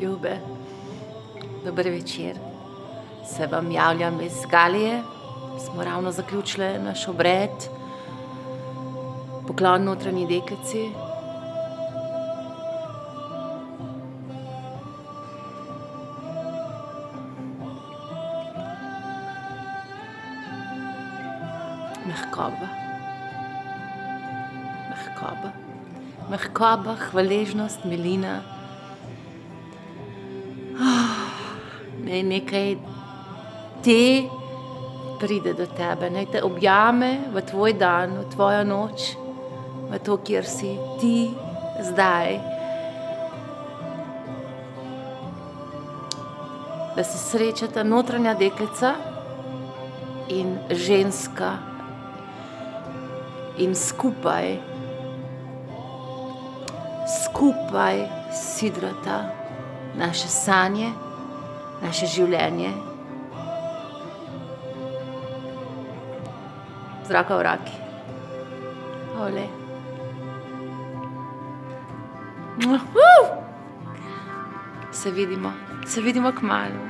Ljube, dober večer. Se vam javljam iz Galije. Smo ravno zaključili naš obred. Poklon notranji deklici. Mehkoba. Mehkoba. Mehkoba, hvaležnost, milina. Naj nekaj te pride do tebe, naj te objame v tvoj dan, v tvojo noč, v to, kjer si ti zdaj. Da se srečata notranja deklica in ženska in skupaj sidrata naše sanje, naše življenje. Z roko v roki. Ole. Se vidimo kmalu.